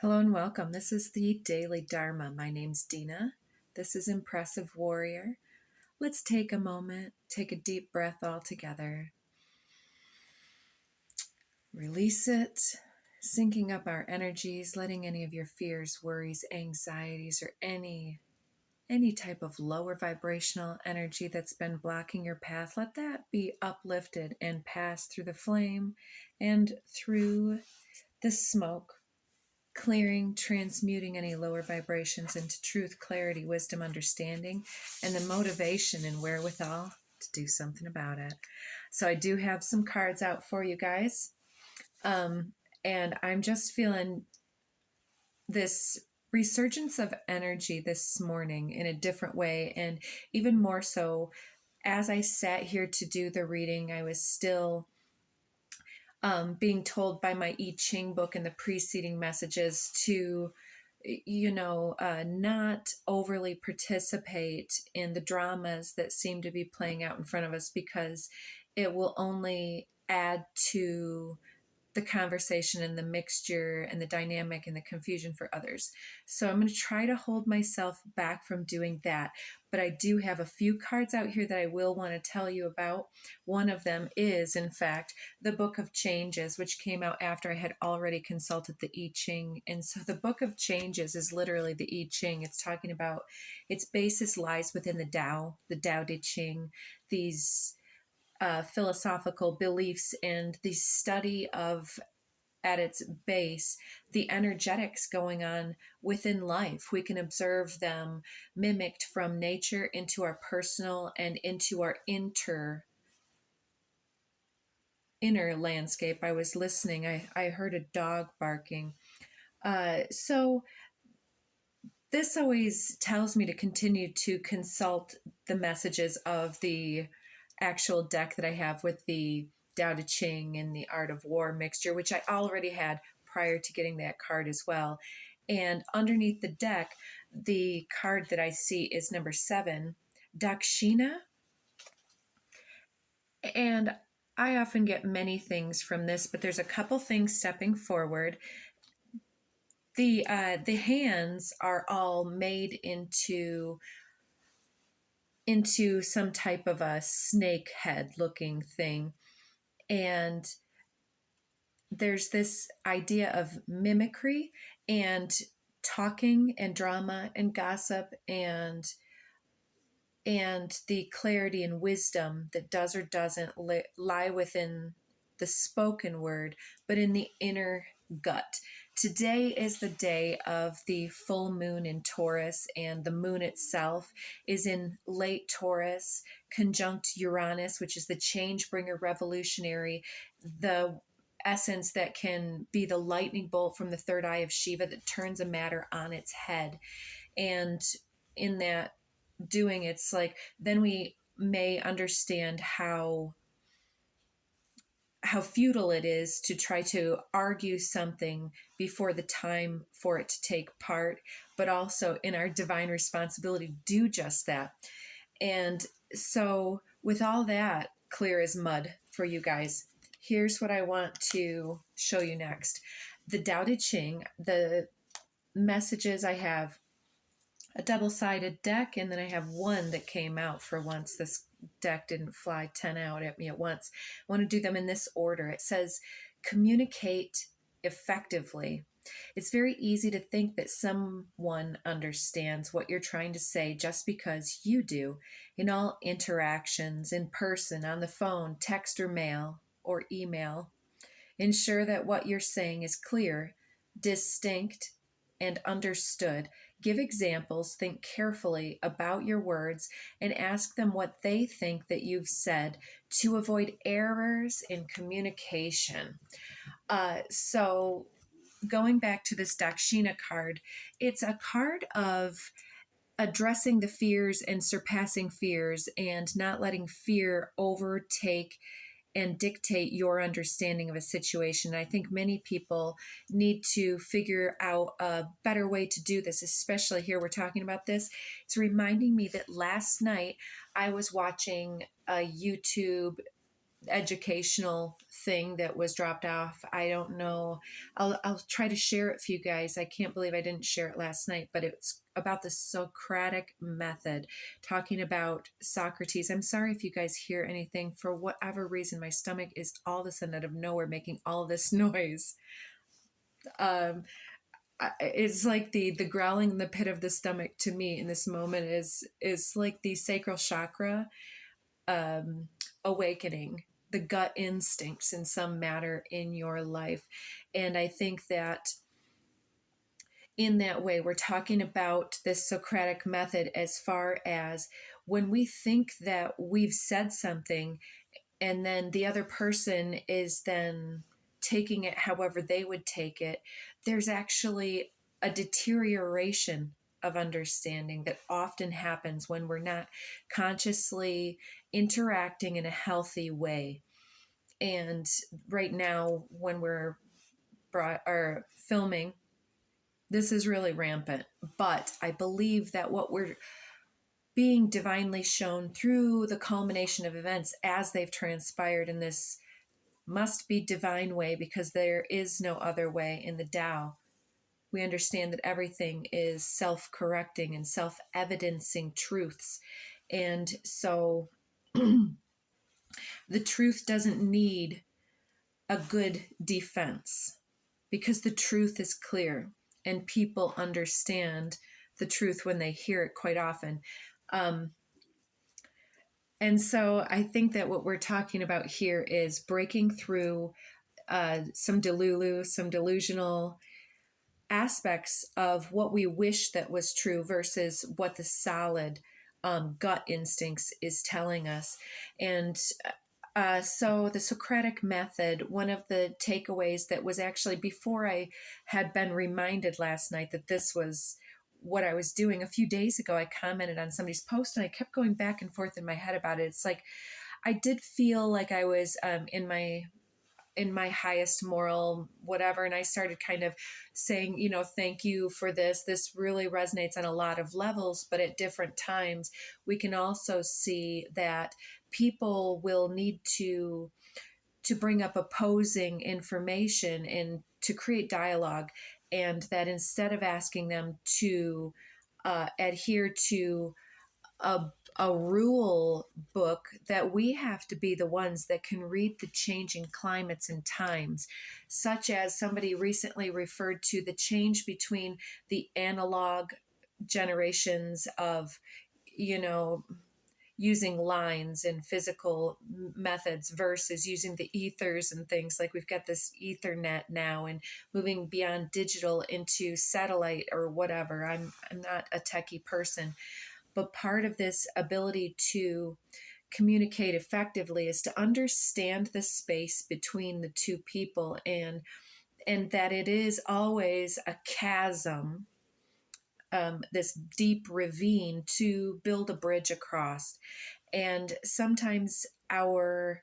Hello and welcome. This is the Daily Dharma. My name's Dina. This is Impressive Warrior. Let's take a moment, take a deep breath all together. Release it, syncing up our energies, letting any of your fears, worries, anxieties, or any type of lower vibrational energy that's been blocking your path, let that be uplifted and pass through the flame and through the smoke, clearing, transmuting any lower vibrations into truth, clarity, wisdom, understanding, and the motivation and wherewithal to do something about it. So I do have some cards out for you guys. And I'm just feeling this resurgence of energy this morning in a different way. And even more so, as I sat here to do the reading, I was still being told by my I Ching book and the preceding messages to, not overly participate in the dramas that seem to be playing out in front of us, because it will only add to the conversation and the mixture and the dynamic and the confusion for others. So I'm going to try to hold myself back from doing that. But I do have a few cards out here that I will want to tell you about. One of them is, in fact, the Book of Changes, which came out after I had already consulted the I Ching. And so the Book of Changes is literally the I Ching. It's talking about its basis lies within the Tao De Ching, these philosophical beliefs and the study of, at its base, the energetics going on within life. We can observe them mimicked from nature into our personal and into our inner landscape. I was listening. I heard a dog barking. So this always tells me to continue to consult the messages of the actual deck that I have with the Tao Te Ching and the Art of War mixture, which I already had prior to getting that card as well. And underneath the deck, the card that I see is number 7, Dakshina. And I often get many things from this, but there's a couple things stepping forward. The hands are all made into some type of a snake head looking thing. And there's this idea of mimicry and talking and drama and gossip and the clarity and wisdom that does or doesn't lie within the spoken word, but in the inner gut. Today is the day of the full moon in Taurus, and the moon itself is in late Taurus, conjunct Uranus, which is the change bringer, revolutionary, the essence that can be the lightning bolt from the third eye of Shiva that turns a matter on its head. And in that doing, it's like, then we may understand how futile it is to try to argue something before the time for it to take part, but also in our divine responsibility to do just that. And so with all that clear as mud for you guys, here's what I want to show you next. The Tao Te Ching, the messages, I have a double-sided deck, and then I have one that came out for once. This deck didn't fly 10 out at me at once. I want to do them in this order. It says, communicate effectively. It's very easy to think that someone understands what you're trying to say just because you do. In all interactions, in person, on the phone, text or mail, or email, ensure that what you're saying is clear, distinct, and understood. Give examples, think carefully about your words, and ask them what they think that you've said to avoid errors in communication. So going back to this Dakshina card, it's a card of addressing the fears and surpassing fears and not letting fear overtake and dictate your understanding of a situation. I think many people need to figure out a better way to do this, especially here we're talking about this. It's reminding me that last night I was watching a YouTube educational thing that was dropped off. I don't know. I'll try to share it for you guys. I can't believe I didn't share it last night, but it's about the Socratic method, talking about Socrates. I'm sorry if you guys hear anything. For whatever reason, my stomach is all of a sudden out of nowhere making all this noise. Um, it's like the growling in the pit of the stomach to me in this moment is like the sacral chakra awakening, the gut instincts in some matter in your life. And I think that in that way, we're talking about this Socratic method as far as when we think that we've said something and then the other person is then taking it however they would take it, there's actually a deterioration of understanding that often happens when we're not consciously interacting in a healthy way. And right now, when we're filming, this is really rampant. But I believe that what we're being divinely shown through the culmination of events as they've transpired in this must be divine way, because there is no other way in the Tao. We understand that everything is self-correcting and self-evidencing truths. And so the truth doesn't need a good defense because the truth is clear and people understand the truth when they hear it quite often. And so I think that what we're talking about here is breaking through some delulu, some delusional aspects of what we wish that was true versus what the solid gut instincts is telling us. And so the Socratic method, one of the takeaways that was actually before I had been reminded last night that this was what I was doing a few days ago, I commented on somebody's post and I kept going back and forth in my head about it. It's like I did feel like I was in my highest moral whatever, and I started kind of saying, thank you for this really resonates on a lot of levels, but at different times we can also see that people will need to bring up opposing information and to create dialogue, and that instead of asking them to adhere to a, a rule book, that we have to be the ones that can read the changing climates and times, such as somebody recently referred to the change between the analog generations of, using lines and physical methods versus using the ethers and things. Like we've got this ethernet now and moving beyond digital into satellite or whatever. I'm not a techie person, but part of this ability to communicate effectively is to understand the space between the two people, and that it is always a chasm, this deep ravine to build a bridge across. And sometimes our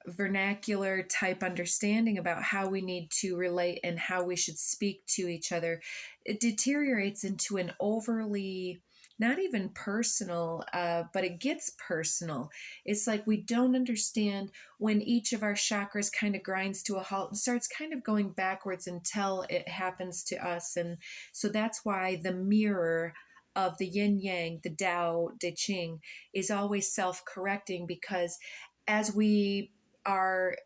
vernacular type understanding about how we need to relate and how we should speak to each other, it deteriorates into an overly not even personal, but it gets personal. It's like we don't understand when each of our chakras kind of grinds to a halt and starts kind of going backwards until it happens to us. And so that's why the mirror of the yin yang, the Tao Te Ching, is always self correcting, because as we are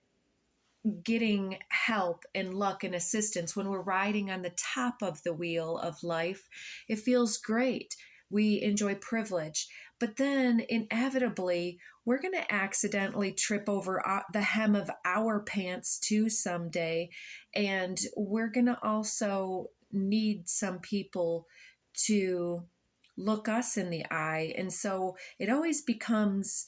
getting help and luck and assistance, when we're riding on the top of the wheel of life, it feels great. We enjoy privilege. But then inevitably, we're going to accidentally trip over the hem of our pants too someday. And we're going to also need some people to look us in the eye. And so it always becomes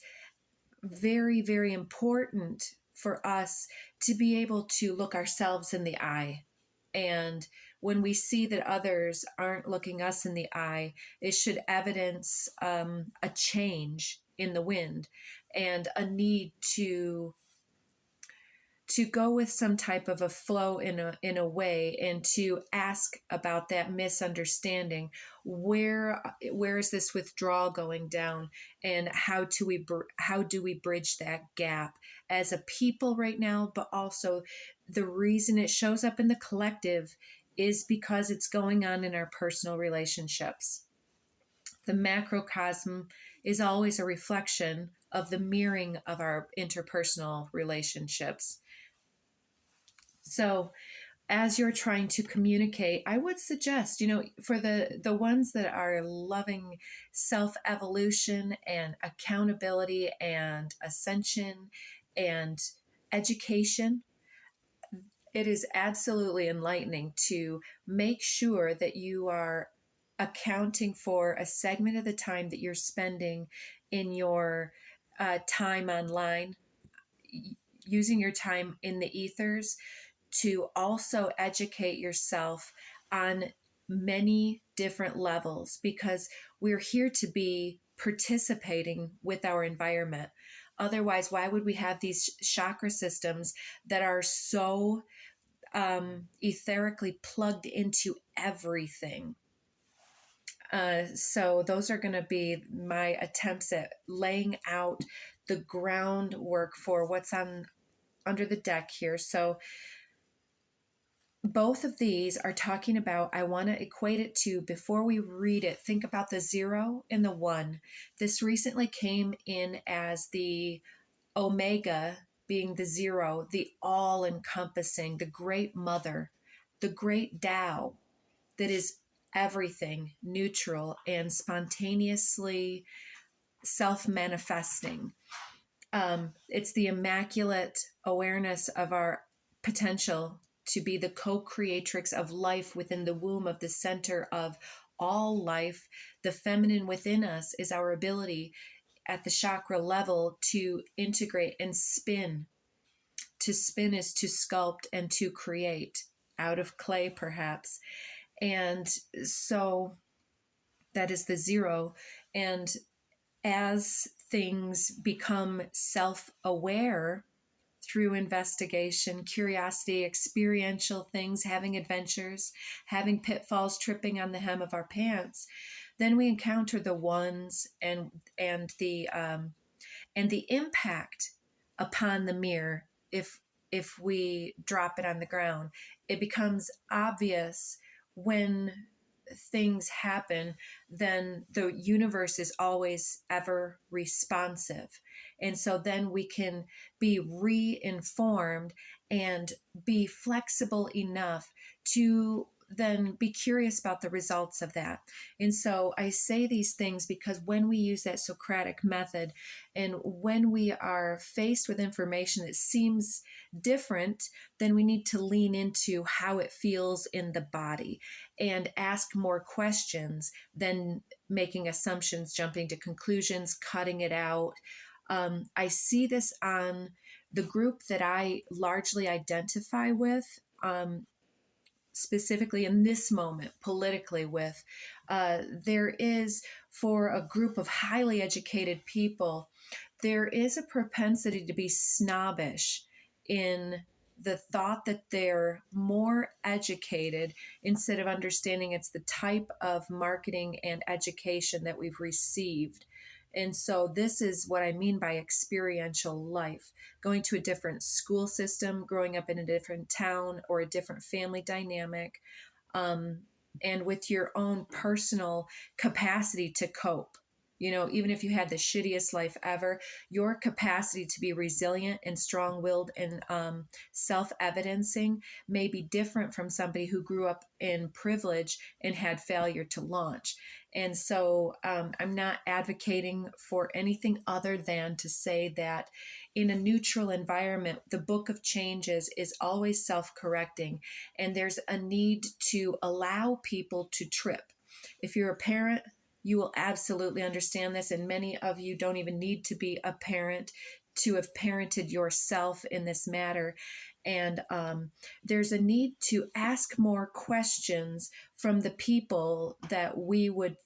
very, very important for us to be able to look ourselves in the eye. And when we see that others aren't looking us in the eye, it should evidence a change in the wind and a need to to go with some type of a flow in a way, and to ask about that misunderstanding. Where is this withdrawal going down, and how do we bridge that gap as a people right now? But also, the reason it shows up in the collective is because it's going on in our personal relationships. The macrocosm is always a reflection of the mirroring of our interpersonal relationships. So, as you're trying to communicate, I would suggest, for the ones that are loving self-evolution and accountability and ascension and education, it is absolutely enlightening to make sure that you are accounting for a segment of the time that you're spending in your time online, using your time in the ethers, to also educate yourself on many different levels, because we're here to be participating with our environment. Otherwise, why would we have these chakra systems that are so etherically plugged into everything? So those are going to be my attempts at laying out the groundwork for what's on under the deck here. So both of these are talking about, I want to equate it to, before we read it, think about the 0 and the 1. This recently came in as the Omega, being the 0, the all encompassing, the great mother, the great Tao that is everything, neutral and spontaneously self manifesting. It's the immaculate awareness of our potential to be the co-creatrix of life within the womb of the center of all life. The feminine within us is our ability at the chakra level to integrate and spin. To spin is to sculpt and to create out of clay, perhaps. And so that is the 0. And as things become self-aware through investigation, curiosity, experiential things, having adventures, having pitfalls, tripping on the hem of our pants, then we encounter the ones and the impact upon the mirror. If we drop it on the ground, it becomes obvious when things happen, then the universe is always ever responsive. And so then we can be re-informed and be flexible enough to then be curious about the results of that. And so I say these things because when we use that Socratic method, and when we are faced with information that seems different, then we need to lean into how it feels in the body and ask more questions than making assumptions, jumping to conclusions, cutting it out. I see this on the group that I largely identify with, specifically in this moment, politically with. There is, for a group of highly educated people, there is a propensity to be snobbish in the thought that they're more educated, instead of understanding it's the type of marketing and education that we've received. And so this is what I mean by experiential life, going to a different school system, growing up in a different town or a different family dynamic, and with your own personal capacity to cope. Even if you had the shittiest life ever, your capacity to be resilient and strong-willed and self-evidencing may be different from somebody who grew up in privilege and had failure to launch. And so I'm not advocating for anything other than to say that in a neutral environment, the book of changes is always self-correcting, and there's a need to allow people to trip. If you're a parent, you will absolutely understand this, and many of you don't even need to be a parent to have parented yourself in this matter. And there's a need to ask more questions from the people that we would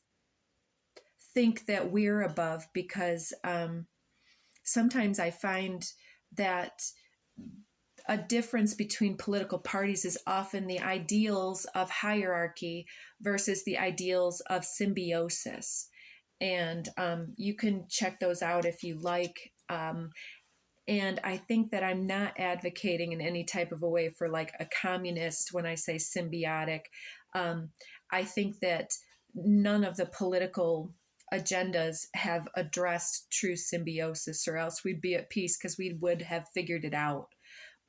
think that we're above, because sometimes I find that a difference between political parties is often the ideals of hierarchy versus the ideals of symbiosis. And you can check those out if you like. And I think that I'm not advocating in any type of a way for like a communist when I say symbiotic. I think that none of the political agendas have addressed true symbiosis, or else we'd be at peace because we would have figured it out.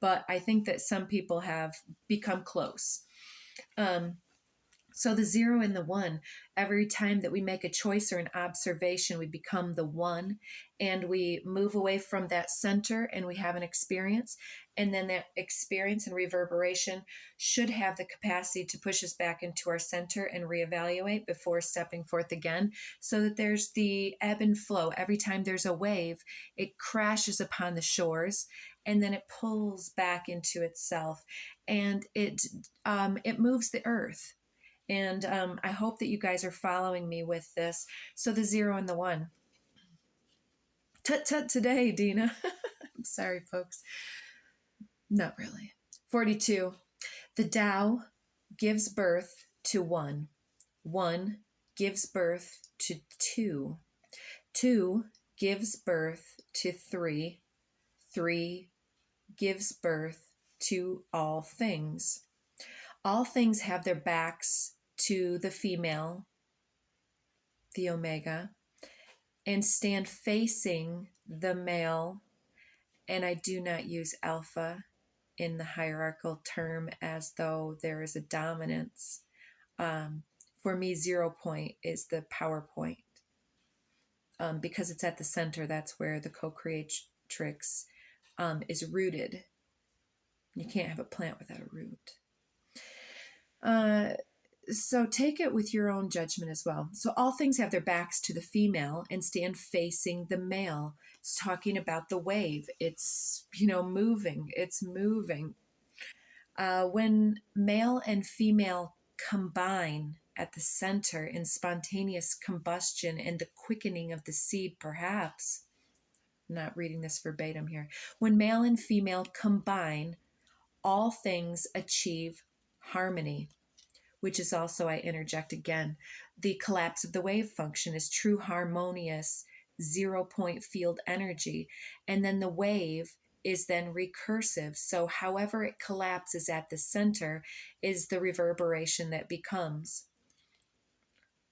But I think that some people have become close. So the 0 and the 1, every time that we make a choice or an observation, we become the 1, and we move away from that center and we have an experience. And then that experience and reverberation should have the capacity to push us back into our center and reevaluate before stepping forth again, so that there's the ebb and flow. Every time there's a wave, it crashes upon the shores and then it pulls back into itself, and it moves the earth. And I hope that you guys are following me with this. So the 0 and the 1. Tut tut today, Dina. I'm sorry, folks. Not really. 42. The Tao gives birth to 1. 1 gives birth to 2. 2 gives birth to 3. 3 gives birth to all things. All things have their backs to the female, the omega, and stand facing the male. And I do not use alpha in the hierarchical term as though there is a dominance. For me, 0 point is the power point. Because it's at the center, that's where the co-creatrix is rooted. You can't have a plant without a root. So take it with your own judgment as well. So all things have their backs to the female and stand facing the male. It's talking about the wave. It's, moving. It's moving. When male and female combine at the center in spontaneous combustion and the quickening of the seed, perhaps, I'm not reading this verbatim here. When male and female combine, all things achieve harmony. Which is also, I interject again, the collapse of the wave function is true harmonious 0 point field energy. And then the wave is then recursive. So however it collapses at the center is the reverberation that becomes.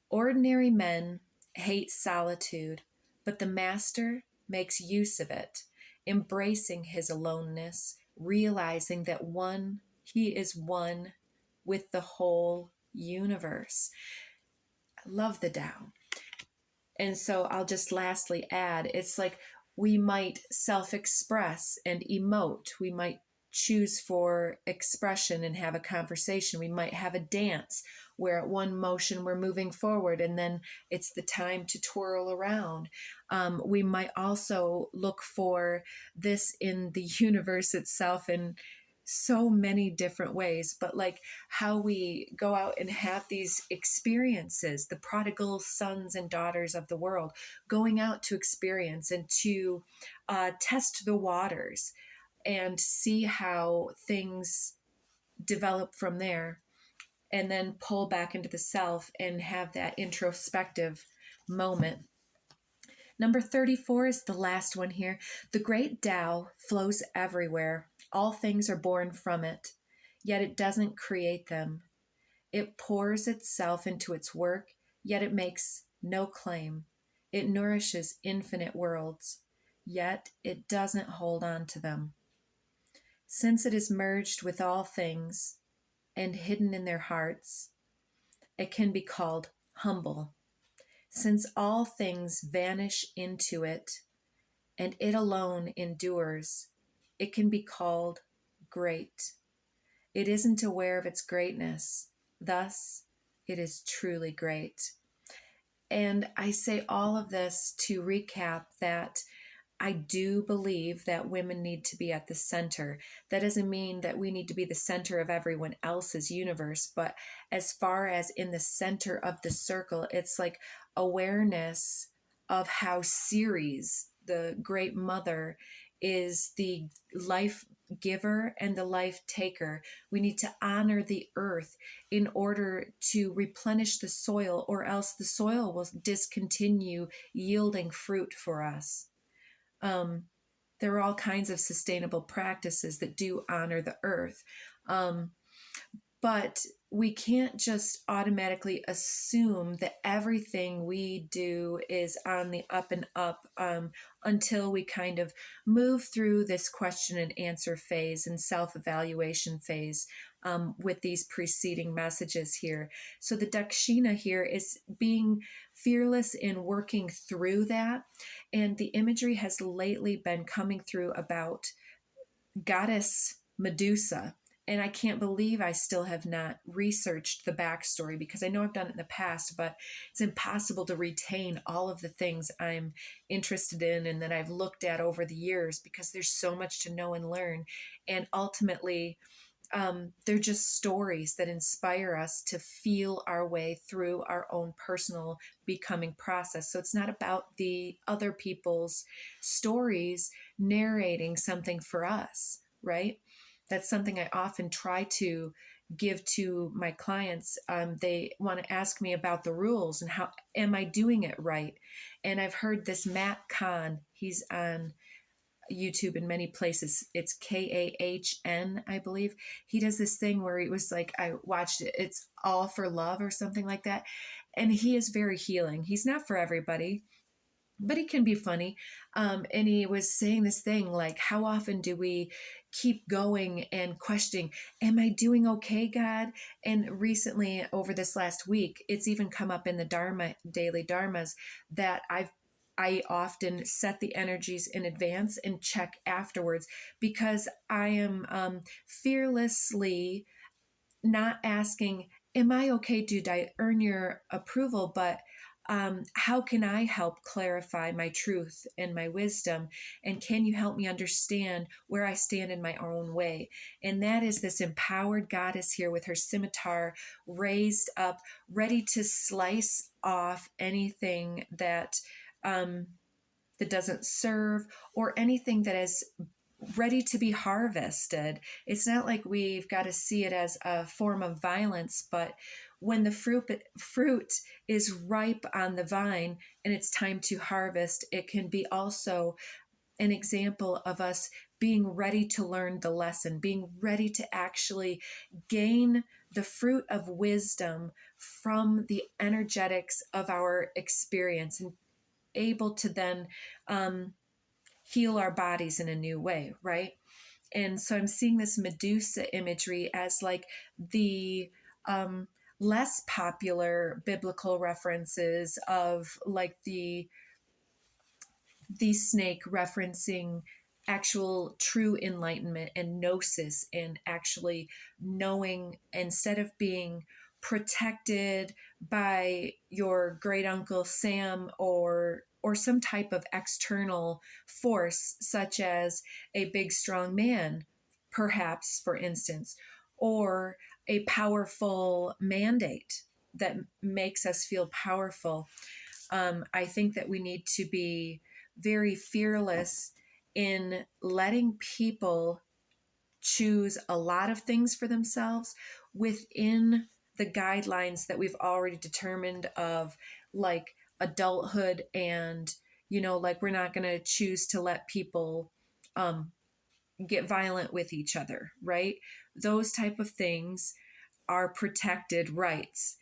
Ordinary men hate solitude, but the master makes use of it, embracing his aloneness, realizing that he is one with the whole universe. I love the Tao. And so I'll just lastly add, it's like we might self-express and emote. We might choose for expression and have a conversation. We might have a dance where at one motion we're moving forward and then it's the time to twirl around. We might also look for this in the universe itself in so many different ways, but like how we go out and have these experiences, the prodigal sons and daughters of the world, going out to experience and to test the waters and see how things develop from there, and then pull back into the self and have that introspective moment. Number 34 is the last one here. The great Tao flows everywhere. All things are born from it, yet it doesn't create them. It pours itself into its work, yet it makes no claim. It nourishes infinite worlds, yet it doesn't hold on to them. Since it is merged with all things and hidden in their hearts, it can be called humble. Since all things vanish into it, and it alone endures, it can be called great. It isn't aware of its greatness, thus it is truly great. And I say all of this to recap that I do believe that women need to be at the center. That doesn't mean that we need to be the center of everyone else's universe, but as far as in the center of the circle, it's like awareness of how Ceres, the great mother, is the life giver and the life taker. We need to honor the earth in order to replenish the soil, or else the soil will discontinue yielding fruit for us. There are all kinds of sustainable practices that do honor the earth. But we can't just automatically assume that everything we do is on the up and up, until we kind of move through this question and answer phase and self-evaluation phase, with these preceding messages here. So the Dakshina here is being fearless in working through that. And the imagery has lately been coming through about goddess Medusa. And I can't believe I still have not researched the backstory, because I know I've done it in the past, but it's impossible to retain all of the things I'm interested in and that I've looked at over the years, because there's so much to know and learn. And ultimately, they're just stories that inspire us to feel our way through our own personal becoming process. So it's not about the other people's stories narrating something for us, right? That's something I often try to give to my clients. They want to ask me about the rules and how am I doing it right? And I've heard this Matt Kahn, he's on YouTube in many places. It's Kahn, I believe. He does this thing where he was like, I watched it, it's all for love or something like that. And he is very healing. He's not for everybody, but he can be funny. And he was saying this thing like, how often do we keep going and questioning, am I doing okay, God? And recently, over this last week, it's even come up in the Dharma, daily Dharmas, that I often set the energies in advance and check afterwards, because I am fearlessly not asking, am I okay? Did I earn your approval? But how can I help clarify my truth and my wisdom? And can you help me understand where I stand in my own way? And that is this empowered goddess here with her scimitar raised up, ready to slice off anything that that doesn't serve, or anything that is ready to be harvested. It's not like we've got to see it as a form of violence, but when the fruit is ripe on the vine and it's time to harvest, it can be also an example of us being ready to learn the lesson, being ready to actually gain the fruit of wisdom from the energetics of our experience, and able to then heal our bodies in a new way, right? And so I'm seeing this Medusa imagery as like the less popular biblical references of like the snake referencing actual true enlightenment and gnosis, and actually knowing, instead of being protected by your great uncle Sam, or some type of external force, such as a big strong man, perhaps, for instance, or a powerful mandate that makes us feel powerful. I think that we need to be very fearless in letting people choose a lot of things for themselves within the guidelines that we've already determined of, like adulthood. And like, we're not going to choose to let people get violent with each other, right? Those type of things are protected rights,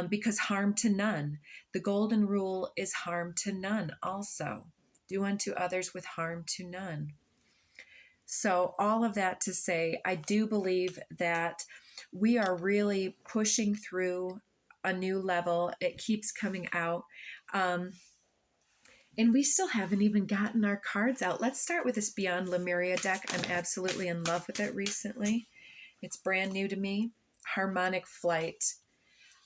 because harm to none. The golden rule is harm to none also. Do unto others with harm to none. So all of that to say, I do believe that we are really pushing through a new level. It keeps coming out. And we still haven't even gotten our cards out. Let's start with this Beyond Lemuria deck. I'm absolutely in love with it recently. It's brand new to me. Harmonic Flight.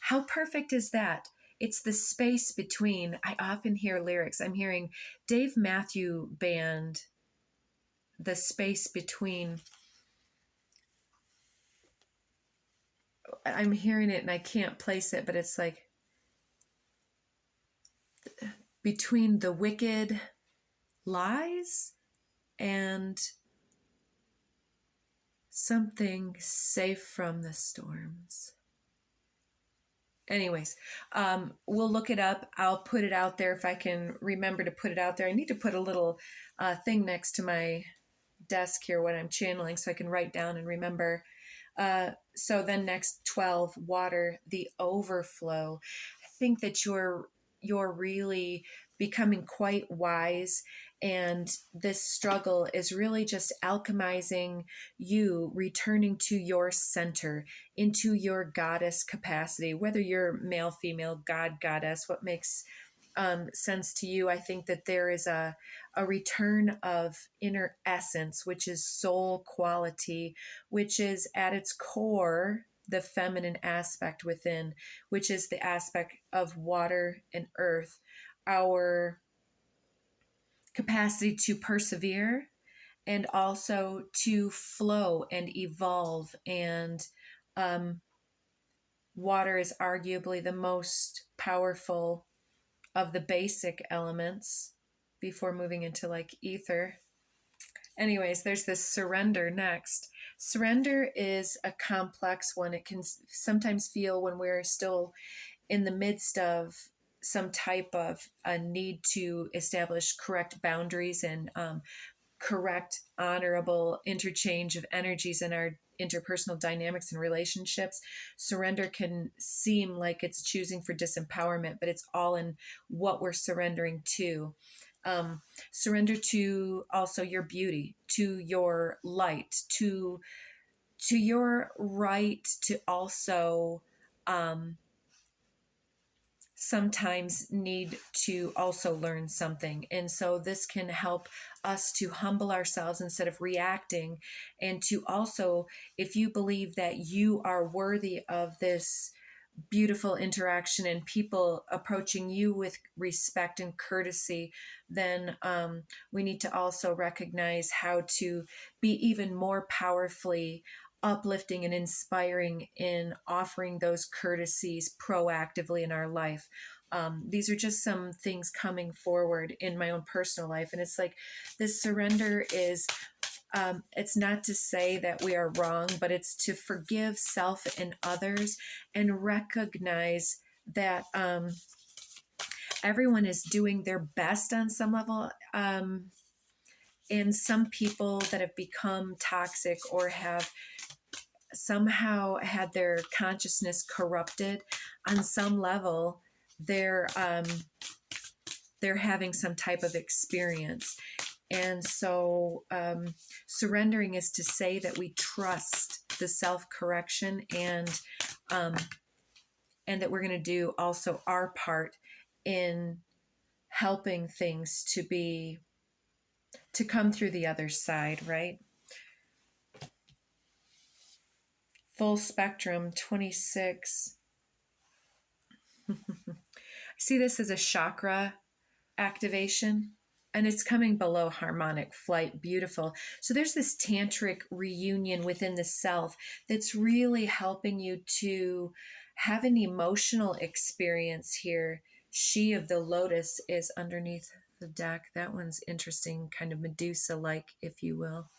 How perfect is that? It's the space between. I often hear lyrics. I'm hearing Dave Matthew Band, the space between. I'm hearing it and I can't place it, but it's like between the wicked lies and something safe from the storms. Anyways, we'll look it up. I'll put it out there if I can remember to put it out there. I need to put a little thing next to my desk here when I'm channeling so I can write down and remember. So then next 12, water, the overflow. I think that you're really becoming quite wise, and this struggle is really just alchemizing you, returning to your center, into your goddess capacity, whether you're male, female, god, goddess, what makes sense to you. I think that there is a return of inner essence, which is soul quality, which is at its core the feminine aspect within, which is the aspect of water and earth, our capacity to persevere and also to flow and evolve. And water is arguably the most powerful of the basic elements before moving into like ether. Anyways, there's this surrender next. Surrender is a complex one. It can sometimes feel when we're still in the midst of some type of a need to establish correct boundaries and correct, honorable interchange of energies in our interpersonal dynamics and relationships. Surrender can seem like it's choosing for disempowerment, but it's all in what we're surrendering to. Surrender to also your beauty, to your light, to your right to also sometimes need to also learn something. And so this can help us to humble ourselves instead of reacting, and to also, if you believe that you are worthy of this beautiful interaction and people approaching you with respect and courtesy, then we need to also recognize how to be even more powerfully uplifting and inspiring in offering those courtesies proactively in our life. These are just some things coming forward in my own personal life. And it's like this surrender is, it's not to say that we are wrong, but it's to forgive self and others and recognize that everyone is doing their best on some level. And some people that have become toxic or have somehow had their consciousness corrupted on some level, they're having some type of experience. And so surrendering is to say that we trust the self-correction and that we're going to do also our part in helping things to come through the other side, right? Full spectrum 26. I see this as a chakra activation, and it's coming below harmonic flight. Beautiful. So there's this tantric reunion within the self that's really helping you to have an emotional experience here. She of the Lotus is underneath the deck. That one's interesting, kind of Medusa-like, if you will.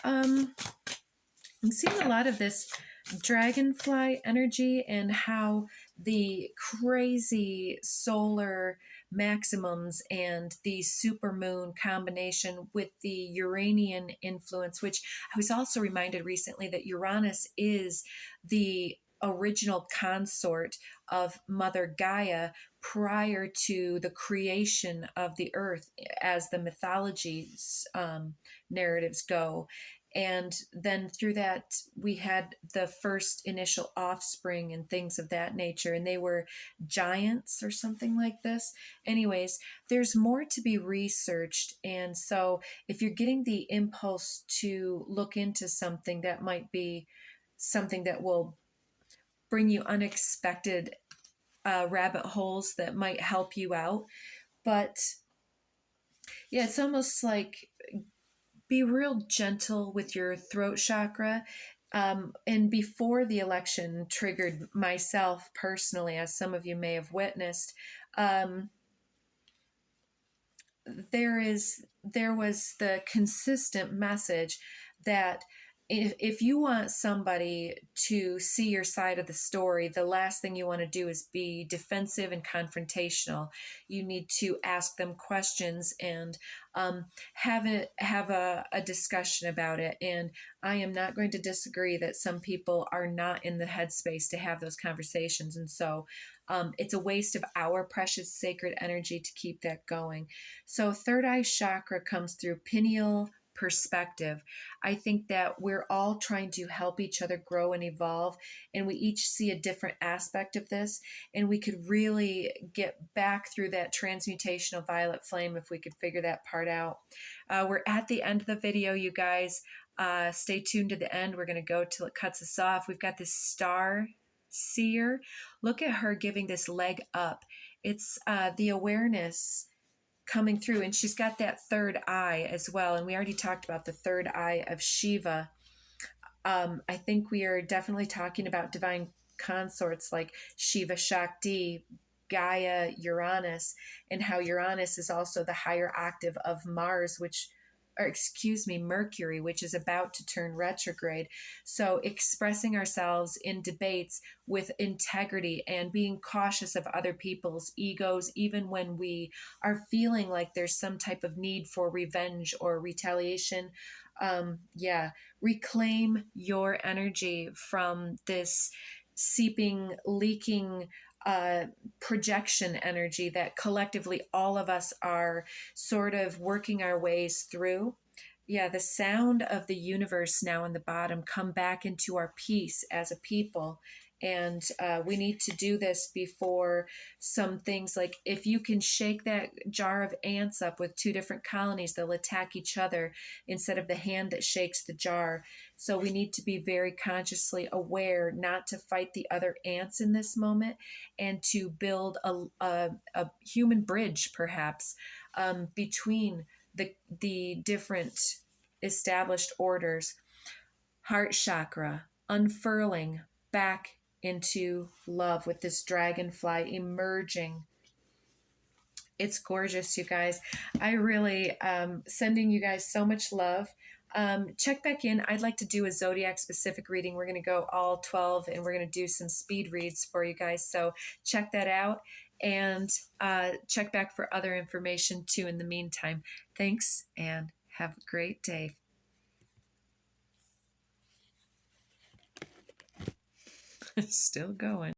I'm seeing a lot of this dragonfly energy and how the crazy solar maximums and the supermoon combination with the Uranian influence, which I was also reminded recently that Uranus is the original consort of Mother Gaia prior to the creation of the earth, as the mythology's narratives go. And then through that, we had the first initial offspring and things of that nature, and they were giants or something like this. Anyways, there's more to be researched. And so if you're getting the impulse to look into something, that might be something that will bring you unexpected rabbit holes that might help you out. But yeah, it's almost like be real gentle with your throat chakra. And before the election triggered myself personally, as some of you may have witnessed, there was the consistent message that if you want somebody to see your side of the story, the last thing you want to do is be defensive and confrontational. You need to ask them questions and have a discussion about it. And I am not going to disagree that some people are not in the headspace to have those conversations. And so it's a waste of our precious sacred energy to keep that going. So third eye chakra comes through pineal perspective. I think that we're all trying to help each other grow and evolve, and we each see a different aspect of this, and we could really get back through that transmutational violet flame if we could figure that part out. We're at the end of the video, you guys. Stay tuned to the end. We're going to go till it cuts us off. We've got this star seer. Look at her giving this leg up. It's the awareness coming through, and she's got that third eye as well. And we already talked about the third eye of Shiva. I think we are definitely talking about divine consorts like Shiva Shakti, Gaia, Uranus, and how Uranus is also the higher octave of Mars, Mercury, which is about to turn retrograde. So expressing ourselves in debates with integrity and being cautious of other people's egos, even when we are feeling like there's some type of need for revenge or retaliation. Reclaim your energy from this seeping, leaking, projection energy that collectively all of us are sort of working our ways through. Yeah, the sound of the universe now in the bottom, come back into our peace as a people. And we need to do this before some things like if you can shake that jar of ants up with two different colonies, they'll attack each other instead of the hand that shakes the jar. So we need to be very consciously aware not to fight the other ants in this moment and to build a human bridge, perhaps, between the different established orders. Heart chakra, unfurling back into love with this dragonfly emerging. It's gorgeous, you guys. I really sending you guys so much love. Check back in. I'd like to do a zodiac specific reading. We're going to go all 12 and we're going to do some speed reads for you guys. So check that out and check back for other information too in the meantime. Thanks and have a great day. Still going.